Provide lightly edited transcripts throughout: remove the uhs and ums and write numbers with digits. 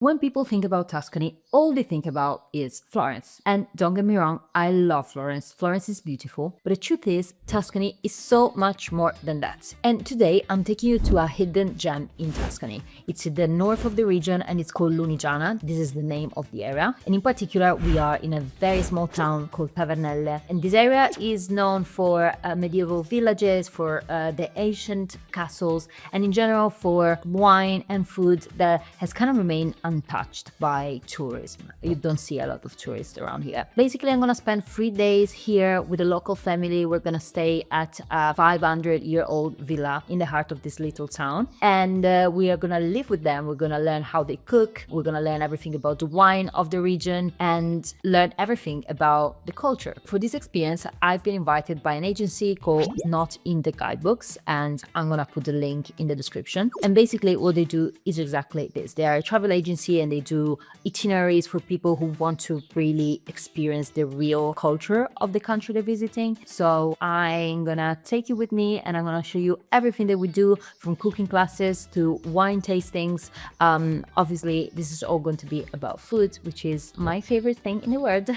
When people think about Tuscany, all they think about is Florence. And don't get me wrong, I love Florence. Florence is beautiful. But the truth is, Tuscany is so much more than that. And today, I'm taking you to a hidden gem in Tuscany. It's in the north of the region and it's called Lunigiana. This is the name of the area. And in particular, we are in a very small town called Tavernelle. And this area is known for medieval villages, for the ancient castles, and in general for wine and food that has kind of remained untouched by tourism. You don't see a lot of tourists around here. Basically, I'm gonna spend 3 days here with a local family. We're gonna stay at a 500-year-old villa in the heart of this little town. And we are gonna live with them. We're gonna learn how they cook. We're gonna learn everything about the wine of the region and learn everything about the culture. For this experience, I've been invited by an agency called Not in the Guidebooks, and I'm gonna put the link in the description. And basically what they do is exactly this. They are a travel agency and they do itineraries for people who want to really experience the real culture of the country they're visiting. So I'm gonna take you with me and I'm gonna show you everything that we do, from cooking classes to wine tastings. Obviously, this is all going to be about food, which is my favorite thing in the world.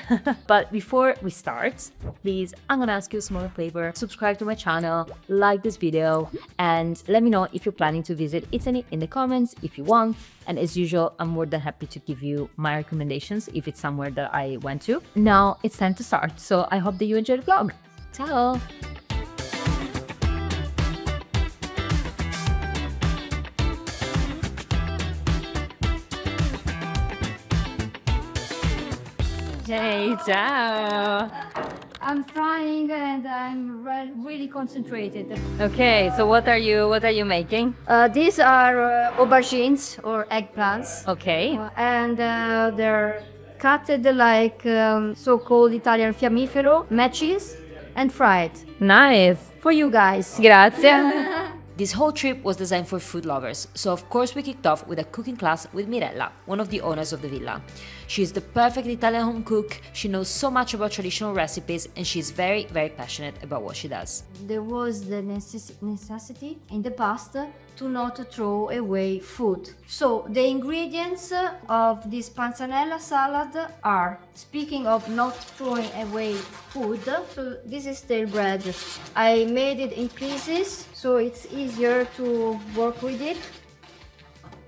But before we start, please, I'm gonna ask you a small favor. Subscribe to my channel, like this video, and let me know if you're planning to visit Italy in the comments if you want. And as usual, I'm more than happy to give you my recommendations if it's somewhere that I went to. Now it's time to start, so I hope that you enjoy the vlog. Ciao! Hey, ciao! I'm trying and I'm really concentrated. Okay, so what are you making? These are aubergines or eggplants. Okay. And they're cutted like so-called Italian fiammifero, matches, and fried. Nice. For you guys. Grazie. This whole trip was designed for food lovers, so of course we kicked off with a cooking class with Mirella, one of the owners of the villa. She is the perfect Italian home cook, she knows so much about traditional recipes, and she's very, very passionate about what she does. There was the necessity in the past to not throw away food. So the ingredients of this panzanella salad are, speaking of not throwing away food, so this is stale bread. I made it in pieces so it's easier to work with it.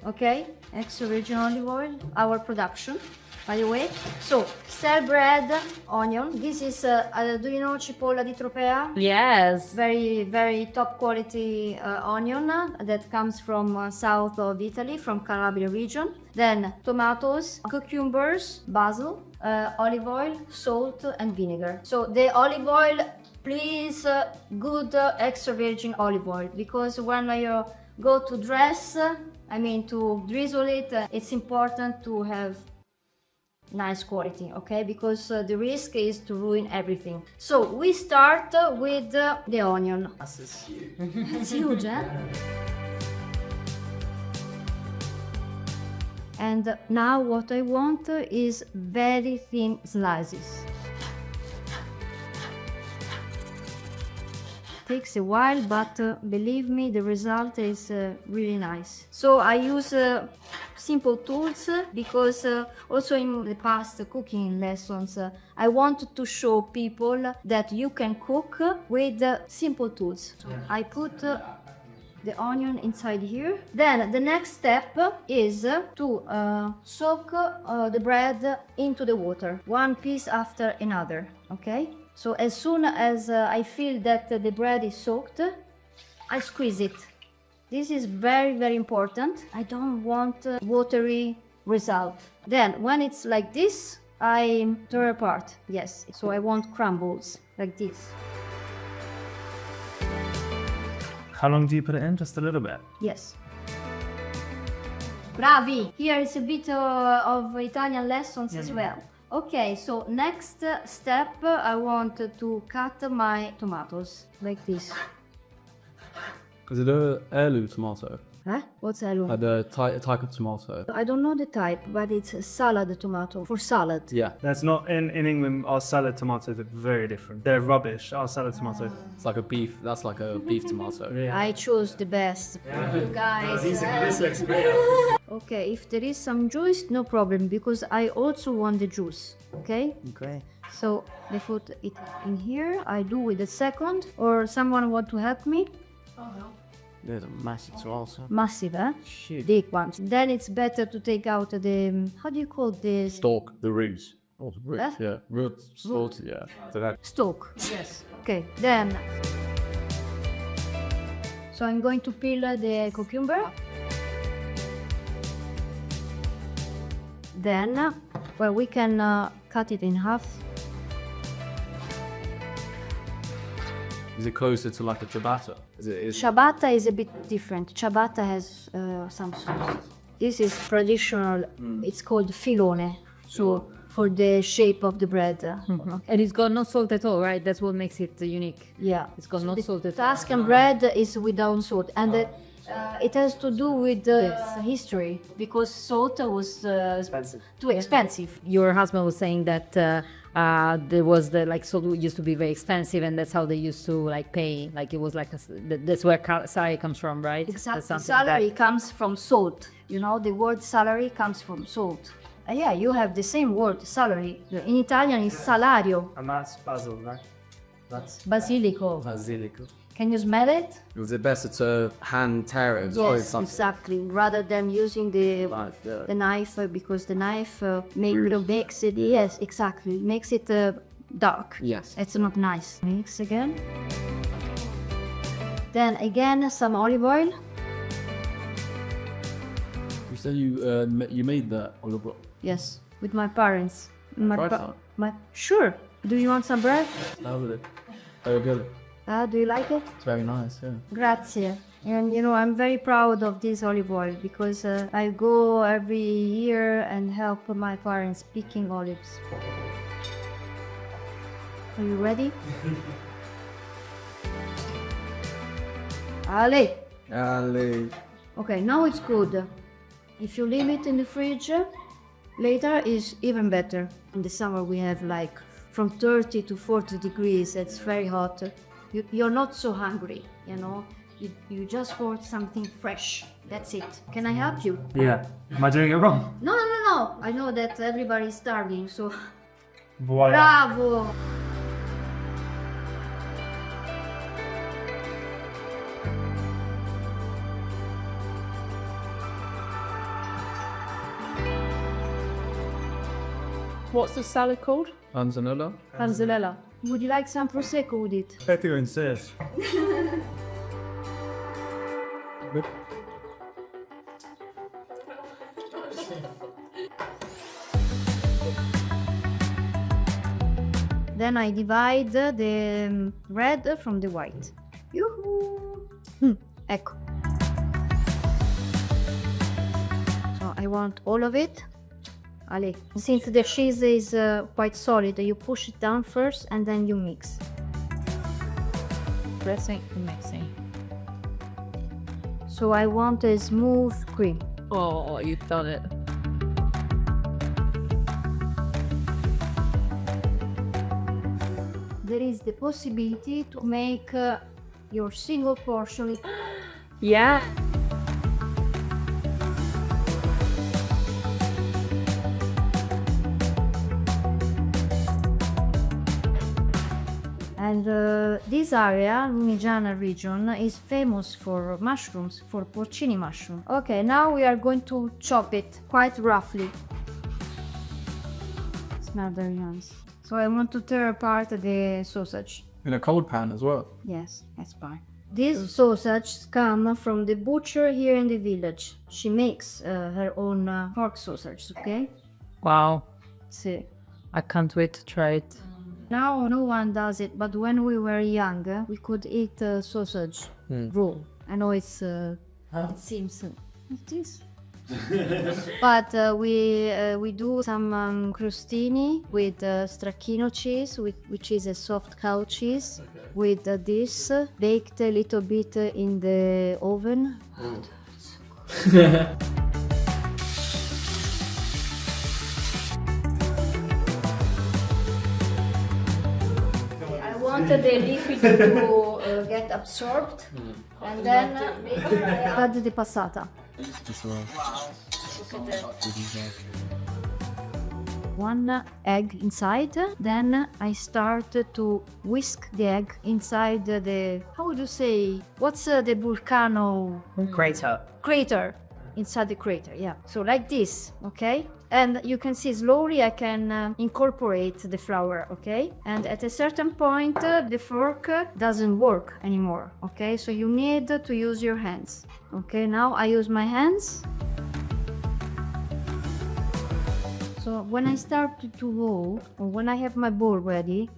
Okay, extra virgin olive oil, our production, by the way. So, stale bread, onion. This is, do you know cipolla di Tropea? Yes. Very, very top quality onion that comes from south of Italy, from Calabria region. Then tomatoes, cucumbers, basil, olive oil, salt and vinegar. So the olive oil, please, good extra virgin olive oil, because when you go to dress, to drizzle it, it's important to have nice quality, okay, because the risk is to ruin everything. So we start with the onion. It's huge, eh? And now what I want is very thin slices. Takes a while, but believe me, the result is really nice. So I use simple tools because also in the past cooking lessons, I wanted to show people that you can cook with simple tools. So I put the onion inside here. Then the next step is to soak the bread into the water, one piece after another, okay? So as soon as I feel that the bread is soaked, I squeeze it. This is very, very important. I don't want watery result. Then when it's like this, I tear apart. Yes, so I want crumbles like this. How long do you put it in? Just a little bit? Yes. Bravi! Here is a bit of Italian lessons as well. Okay, so next step, I want to cut my tomatoes like this. Is it a heirloom tomato? Huh? What's hello? The type of tomato. I don't know the type, but it's a salad tomato for salad. Yeah, That's not in England. Our salad tomatoes are very different. They're rubbish. Our salad tomato. it's like a beef. That's like a beef tomato. I chose the best for you guys. This looks great. Okay, if there is some juice, no problem, because I also want the juice. Okay? Okay. So I put it in here. I do with the second, or someone want to help me? There's a massive tomato. Massive, eh? Shoot. Big ones. Then it's better to take out the, how do you call this? Stalk, the roots. Oh, the roots. Huh? Yeah, roots, salted. Yeah. So that. Stalk. Yes. Okay, then. So I'm going to peel the cucumber. Then, well, we can cut it in half. Is it closer to like a ciabatta? Is Ciabatta is a bit different. Ciabatta has some sauce. This is traditional. It's called filone. So for the shape of the bread. And it's got no salt at all, right? That's what makes it unique. Yeah. It's got no salt at all. Tuscan bread is without salt, and it has to do with history because salt was too expensive. Your husband was saying that there was salt used to be very expensive, and that's how they used to like pay. Like it was like that's where salary comes from, right? That's Exactly. something Salary comes from salt. You know, the word salary comes from salt. Yeah, you have the same word, salary. In Italian, it's salario. And that's basil, right? That's Basilico. basilico. Can you smell it? Was it better to hand tear it? Yes, exactly. Rather than using the knife, because the knife makes it. Yes, exactly. Makes it dark. Yes. It's not nice. Mix again. Then again some olive oil. You said you made that olive oil. Yes, with my parents. Try that. Sure. Do you want some bread? How was it? Very good. Do you like it? It's very nice. Yeah. Grazie. And you know, I'm very proud of this olive oil because I go every year and help my parents picking olives. Are you ready? Ale. Ali. Okay, now it's good. If you leave it in the fridge, later is even better. In the summer we have like from 30 to 40 degrees. It's very hot. You're not so hungry, you know. You just want something fresh. That's it. Can I help you? Yeah. Am I doing it wrong? No. I know that everybody's starving, so Voila. bravo. What's the salad called? Panzanella. Panzanella. Would you like some prosecco with it? If you insist. Good. Then I divide the red from the white. Yoo-hoo! Ecco. So I want all of it. Ale. Since the cheese is quite solid, you push it down first and then you mix. Pressing and mixing. So I want a smooth cream. Oh, you thought it. There is the possibility to make your single portion. Yeah. And this area, Lunigiana region, is famous for mushrooms, for porcini mushroom. Okay, now we are going to chop it quite roughly. Smell very nice. So I want to tear apart the sausage. In a cold pan as well. Yes, that's fine. These sausages come from the butcher here in the village. She makes her own pork sausage, okay? Wow. See. I can't wait to try it. Now no one does it, but when we were young, we could eat sausage raw. I know it's it seems like this, but we do some crostini with stracchino cheese, which is a soft cow cheese, with this baked a little bit in the oven. I wanted the liquid to get absorbed and then add the passata. One egg inside, then I start to whisk the egg inside the, how would you say, what's the volcano? Crater, inside the crater, yeah. So like this, okay? And you can see slowly I can incorporate the flour, okay? And at a certain point, the fork doesn't work anymore, okay? So you need to use your hands, okay? Now I use my hands. So when I start to roll, or when I have my bowl ready,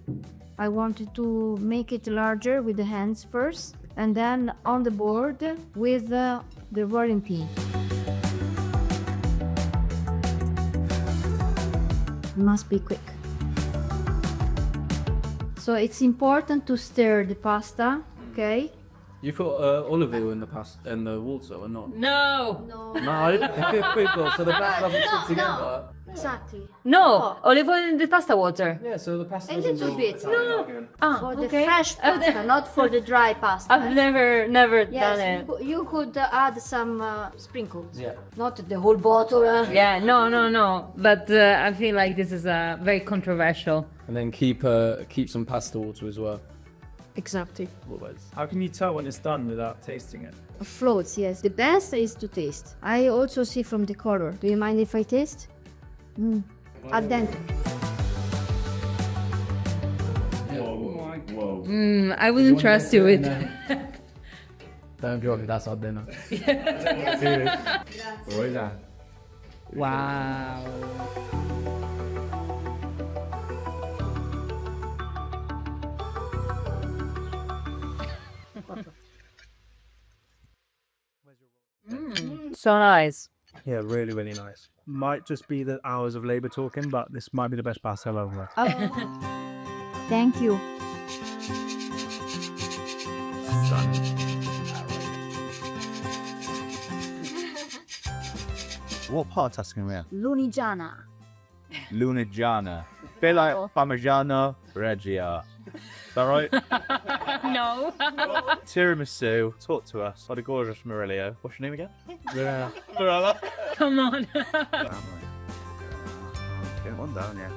I wanted to make it larger with the hands first, and then on the board with the rolling pin. Must be quick. So it's important to stir the pasta, okay? You put olive oil in the pasta and the water or not? No! No, people, so the pasta doesn't stick together. Exactly. No! Olive oil in the pasta water. Yeah, so the pasta A doesn't little go- bit. Ah, For the fresh pasta, not for the dry pasta. I've never done Yes, it. you could add some sprinkles. Yeah. Not the whole bottle. Yeah, no. But I feel like this is very controversial. And then keep some pasta water as well. Exactly. Always. How can you tell when it's done without tasting it? Floats, yes. The best is to taste. I also see from the color. Do you mind if I taste? Al dente. I wouldn't trust you with. Don't drop it, that's our dinner. Wow. So nice. Yeah, really, really nice. Might just be the hours of labour talking, but this might be the best pasta I've ever had. Thank you. What part of Tuscany are we at? Lunigiana. Lunigiana. Bit like Parmigiano Reggia. Is that right? No. Tiramisu. Talk to us. What a gorgeous Murillo. What's your name again? Mirella. Come on. Get one down, yeah.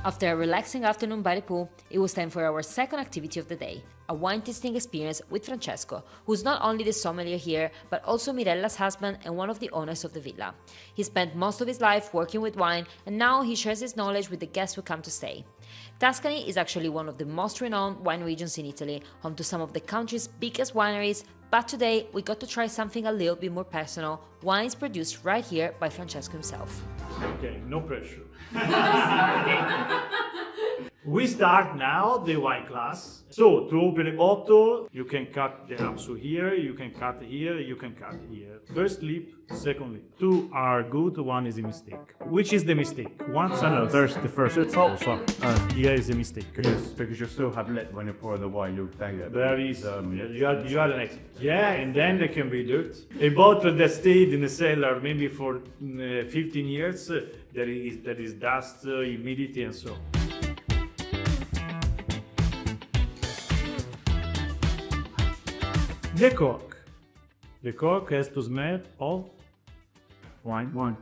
After a relaxing afternoon by the pool, it was time for our second activity of the day, a wine tasting experience with Francesco, who's not only the sommelier here, but also Mirella's husband and one of the owners of the villa. He spent most of his life working with wine, and now he shares his knowledge with the guests who come to stay. Tuscany is actually one of the most renowned wine regions in Italy, home to some of the country's biggest wineries, but today we got to try something a little bit more personal, wines produced right here by Francesco himself. Okay, no pressure. We start now the wine class. So to open a bottle, you can cut the rapso here, you can cut here, you can cut here. First lip, second lip. Two are good, one is a mistake. Which is the mistake? One, no, there's the first. It's also here is a mistake. Yes, because you still have lid when you pour the wine. You bang it. There is, you are the next. Yeah, and then there can be dirt. A bottle that stayed in the cellar maybe for 15 years, there is dust, humidity, and so. The cork. The cork has to smell of wine. Wine.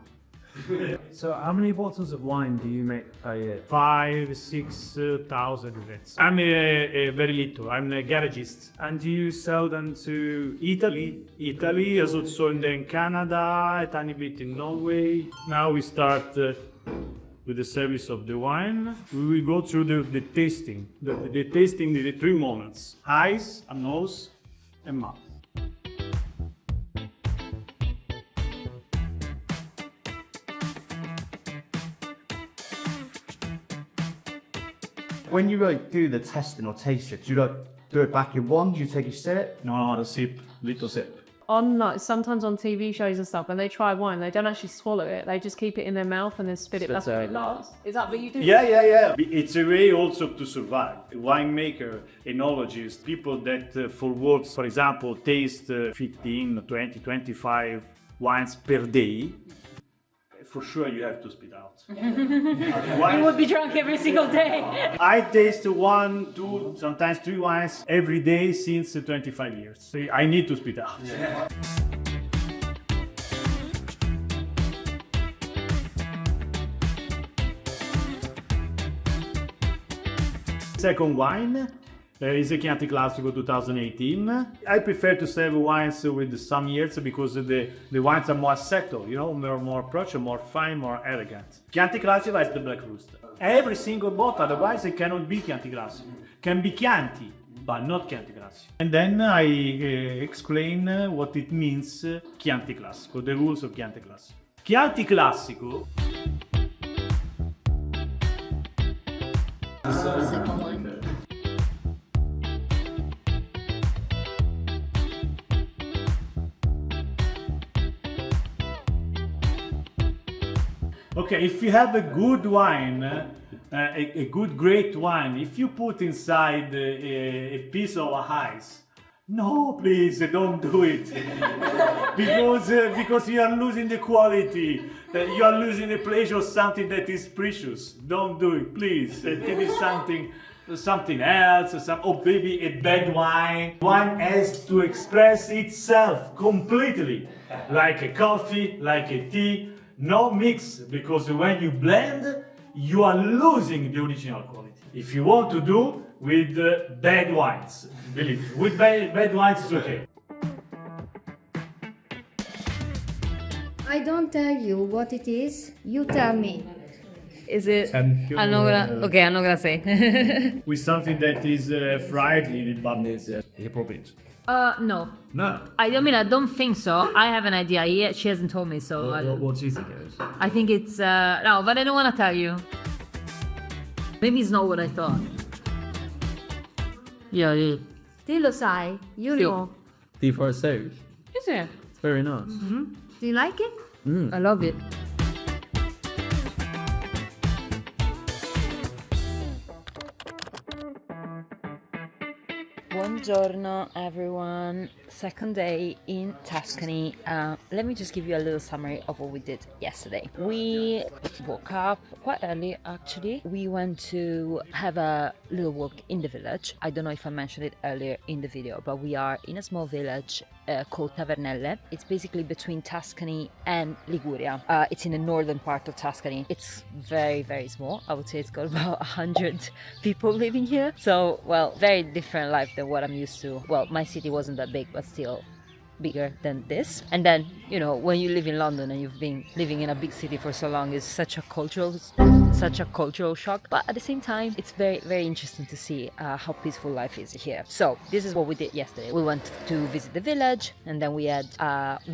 So how many bottles of wine do you make per year? 5,000, 6,000 events. I'm a very little. I'm a garagist. And do you sell them to Italy, as also in Canada, a tiny bit in Norway. Now we start with the service of the wine. We will go through the tasting. The tasting, the three moments: eyes, a nose, and mouth. When you do the testing or taste it, do you do it back in one? Do you take a sip? No, the sip, little sip. on like sometimes on TV shows and stuff, when they try wine, they don't actually swallow it. They just keep it in their mouth and then spit it back Spit it out. out. Is that what you do? Yeah. It's a way also to survive. Winemaker, enologist, people that for works, for example, taste 15, 20, 25 wines per day. For sure, you have to spit out. You would be drunk every single day. I taste 1, 2, sometimes 3 wines every day since 25 years. So I need to spit out. Second wine is a Chianti Classico 2018. I prefer to serve wines with some years because the wines are more settled, you know, more approachable, more fine, more elegant. Chianti Classico is the Black Rooster. Every single bottle, otherwise it cannot be Chianti Classico. Can be Chianti, but not Chianti Classico. And then I explain what it means Chianti Classico, the rules of Chianti Classico. Chianti Classico. Second one. Okay, if you have a good wine, a good great wine, if you put inside a piece of ice, no, please don't do it, because you are losing the quality, you are losing the pleasure of something that is precious. Don't do it, please. Take it something else, or maybe a bad wine. Wine has to express itself completely, like a coffee, like a tea. No mix, because when you blend, you are losing the original quality. If you want to do with bad wines, believe me, with bad wines it's okay. I don't tell you what it is, you tell me. Is it? I'm not gonna say. With something that is fried in it, but No. No. I don't think so. I have an idea. She hasn't told me, so What do you think it is? I think it's no, but I don't want to tell you. Maybe it's not what I thought. Yeah. Te lo sai, you Sì. know. Deep fried sausage. Is it? It's very nice. Do you like it? I love it. Buongiorno everyone, second day in Tuscany. Let me just give you a little summary of what we did yesterday. We woke up quite early actually. We went to have a little walk in the village. I don't know if I mentioned it earlier in the video, but we are in a small village called Tavernelle. It's basically between Tuscany and Liguria. It's in the northern part of Tuscany. It's very, very small. I would say it's got about 100 people living here. So, well, very different life than what I'm used to. Well, my city wasn't that big, but still bigger than this. And then, you know, when you live in London and you've been living in a big city for so long, it's such a cultural shock. But at the same time, it's very, very interesting to see how peaceful life is here. So this is what we did yesterday. We went to visit the village, and then we had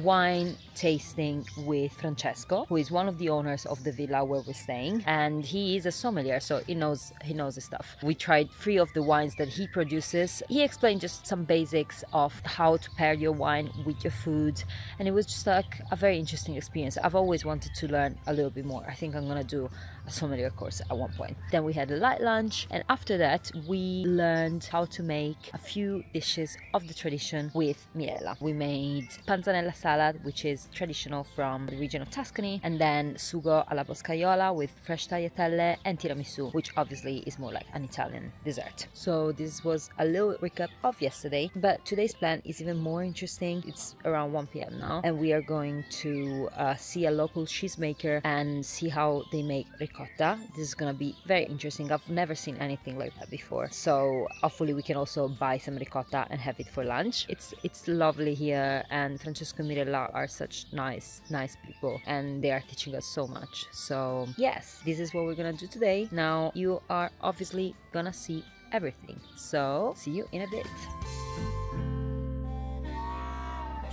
wine tasting with Francesco, who is one of the owners of the villa where we're staying, and he is a sommelier, so he knows his stuff. We tried 3 of the wines that he produces. He explained just some basics of how to pair your wine with your food, and it was just like a very interesting experience. I've always wanted to learn a little bit more. I think I'm gonna do a sommelier course at one point. Then we had a light lunch, and after that we learned how to make a few dishes of the tradition with Mirella. We made panzanella salad, which is traditional from the region of Tuscany, and then sugo alla boscaiola with fresh tagliatelle, and tiramisu, which obviously is more like an Italian dessert. So this was a little recap of yesterday, but today's plan is even more interesting. It's around 1 p.m. now, and we are going to see a local cheesemaker and see how they make ricotta. This is gonna be very interesting. I've never seen anything like that before, so hopefully we can also buy some ricotta and have it for lunch. It's lovely here, and Francesco and Mirella are such nice people, and they are teaching us so much. So yes, this is what we're gonna do today. Now you are obviously gonna see everything, so see you in a bit.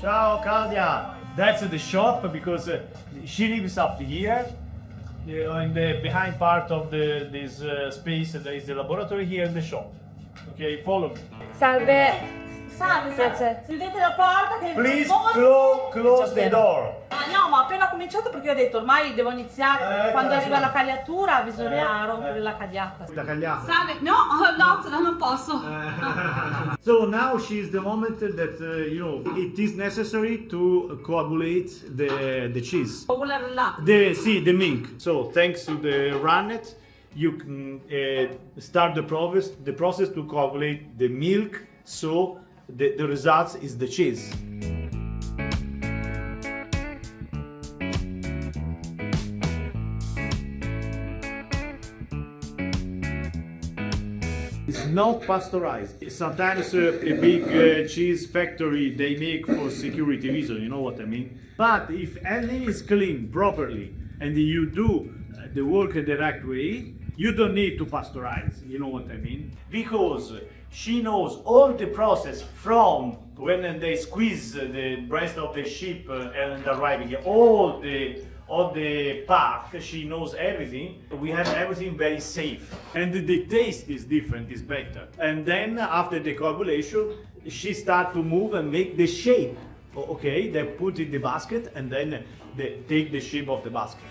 Ciao, Claudia. That's the shop because she lives up here. In the behind part of this space, there is the laboratory here and the shop. Okay, follow me. Salve, Salve, chiudete la porta che... Please molto- close the door. No, ma ho appena cominciato perché ho detto ormai devo iniziare. Quando arriva la cagliatura bisogna rompere la cagliata. La cagliata. Salve, no, non posso. So now she's the moment that it is necessary to coagulate the cheese. The milk. So thanks to the runnet, you can start the process to coagulate the milk. So the result is the cheese. It's not pasteurized. Sometimes a big cheese factory they make for security reason, you know what I mean? But if everything is clean properly and you do the work the right way, you don't need to pasteurize, you know what I mean? Because she knows all the process from when they squeeze the breast of the sheep and arriving here, all the path, she knows everything. We have everything very safe. And the taste is different, is better. And then after the coagulation, she start to move and make the shape. Okay, they put in the basket and then they take the shape of the basket.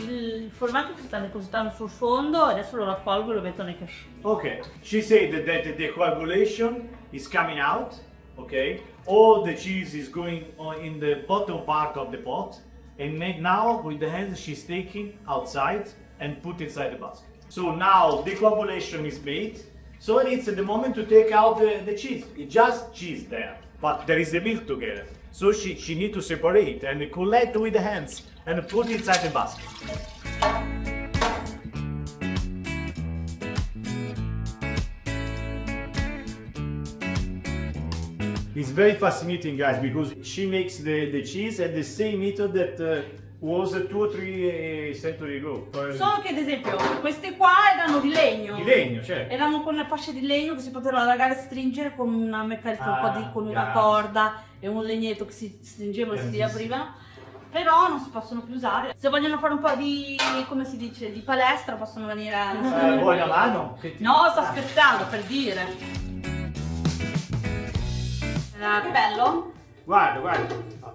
Il formaggio si sta depositando sul fondo, adesso lo raccolgo e lo metto nei cascini. Okay, she said that the coagulation is coming out. Okay, all the cheese is going on in the bottom part of the pot, and now with the hands she's taking outside and put inside the basket. So now the coagulation is made. So it's the moment to take out the cheese. It's just cheese there, but there is the milk together. So she need to separate and collect with the hands and put inside the basket. It's very fascinating, guys, because she makes the cheese at the same method that was 2 or 3 centuries ago. Solo che ad esempio queste qua erano di legno. Di legno, certo. Erano con le fasce di legno che si potevano allargare e stringere con una meccanica, con una corda e un legnetto che si stringevano e si riaprivano. Però non si possono più usare. Se vogliono fare un po' di, come si dice, di palestra possono venire a... Vuoi la mano? No, sto scherzando, per dire. Che bello! Guarda.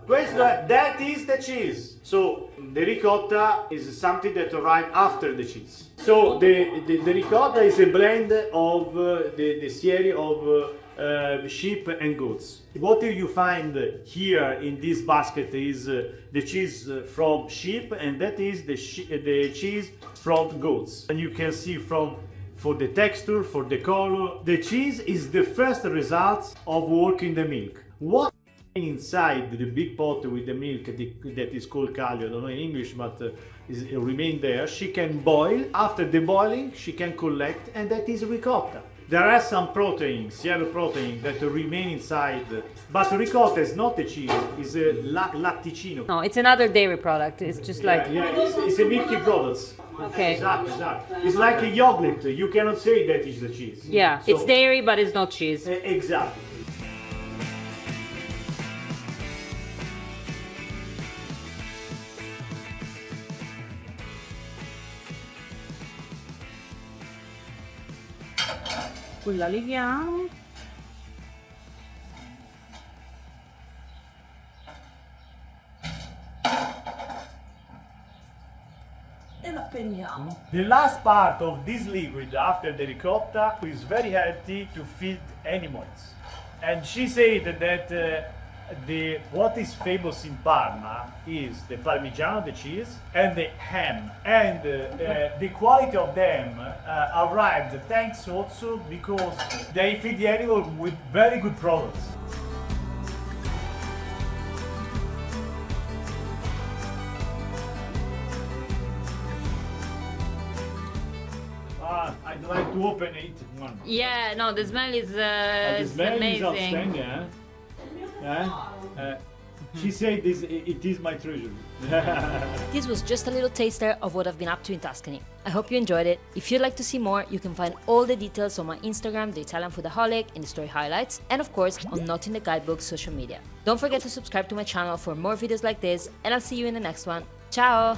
That is the cheese. So the ricotta is something that arrives after the cheese. So the ricotta is a blend of the series of sheep and goats. What you find here in this basket is the cheese from sheep, and that is the cheese from goats. And you can see for the texture, for the color, the cheese is the first result of working the milk. What inside the big pot with the milk that is called calio, I don't know in English, but it remain there. She can boil. After the boiling, she can collect, and that is ricotta. There are some proteins, yellow protein, that remain inside, but ricotta is not a cheese, it's a latticino. No, it's another dairy product. It's just like... Yeah, it's a milky product. Okay. Exactly. It's like a yogurt. You cannot say that is the cheese. Yeah, So- it's dairy, but it's not cheese. Exactly. Qui la leviamo. E la prendiamo. The last part of this liquid after the ricotta is very healthy to feed animals. And she said that what is famous in Parma is the Parmigiano, the cheese, and the ham. And the quality of them arrived thanks also because they feed the animal with very good products. I'd like to open it. Yeah, no, the smell is, The smell is amazing. outstanding, She said it is my treasure. This was just a little taster of what I've been up to in Tuscany. I hope you enjoyed it. If you'd like to see more, you can find all the details on my Instagram, The Italian Foodaholic, in the story highlights, and of course on Not in the Guidebook social media. Don't forget to subscribe to my channel for more videos like this, and I'll see you in the next one. Ciao!